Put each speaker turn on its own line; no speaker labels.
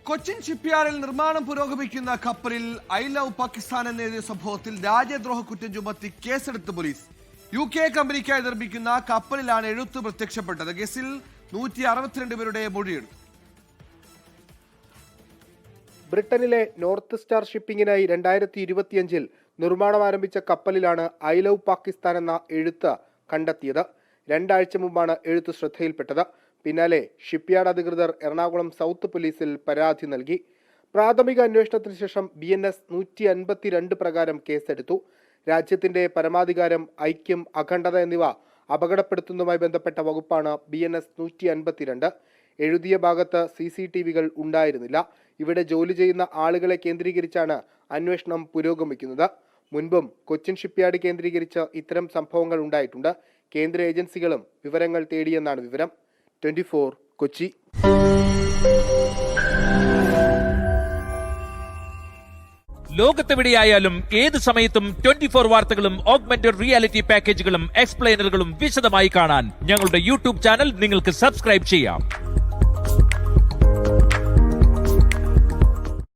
കൊച്ചിൻ ഷിപ്പ്യാർഡിൽ നിർമ്മാണം പുരോഗമിക്കുന്ന കപ്പലിൽ I love Pakistan എന്നെഴുതിയ സംഭവത്തിൽ രാജ്യദ്രോഹ കുറ്റം ചുമത്തി കേസെടുത്ത് പോലീസ്. UK കമ്പനിക്കായി നിർമ്മിക്കുന്ന കപ്പലിലാണ് എഴുത്ത് പ്രത്യക്ഷപ്പെട്ടത്. കേസിൽ 162 പേരുടെ മൊഴിയെടുത്തു.
ബ്രിട്ടനിലെ നോർത്ത് സ്റ്റാർ ഷിപ്പിംഗിനായി 2025-ൽ നിർമ്മാണം ആരംഭിച്ച കപ്പലിലാണ് ഐ ലവ് പാകിസ്ഥാൻ എന്ന എഴുത്ത് കണ്ടെത്തിയത്. 2 ആഴ്ച മുമ്പാണ് എഴുത്ത് ശ്രദ്ധയിൽപ്പെട്ടത്. പിന്നാലെ ഷിപ്പ്യാർഡ് അധികൃതർ എറണാകുളം സൗത്ത് പോലീസിൽ പരാതി നൽകി. പ്രാഥമിക അന്വേഷണത്തിന് ശേഷം BNS 152 പ്രകാരം കേസെടുത്തു. രാജ്യത്തിന്റെ പരമാധികാരം, ഐക്യം, അഖണ്ഡത എന്നിവ അപകടപ്പെടുത്തുന്നതുമായി ബന്ധപ്പെട്ട വകുപ്പാണ് BNS 152. എഴുതിയ ഭാഗത്ത് CCTVകൾ ഉണ്ടായിരുന്നില്ല. ഇവിടെ ജോലി ചെയ്യുന്ന ആളുകളെ കേന്ദ്രീകരിച്ചാണ് അന്വേഷണം പുരോഗമിക്കുന്നത്. മുൻപും കൊച്ചിൻ ഷിപ്പ്യാർഡ് കേന്ദ്രീകരിച്ച് ഇത്തരം സംഭവങ്ങൾ ഉണ്ടായിട്ടുണ്ട്. കേന്ദ്ര ഏജൻസികളും വിവരങ്ങൾ തേടിയെന്നാണ് വിവരം. 24 കൊച്ചി.
ലോകത്തെവിടെയായാലും ഏത് സമയത്തും 24 വാർത്തകളും ഓഗ്മെന്റഡ് റിയാലിറ്റി പാക്കേജുകളും എക്സ്പ്ലെയിനറുകളും വിശദമായി കാണാൻ ഞങ്ങളുടെ YouTube ചാനൽ നിങ്ങൾക്ക് സബ്സ്ക്രൈബ് ചെയ്യാം.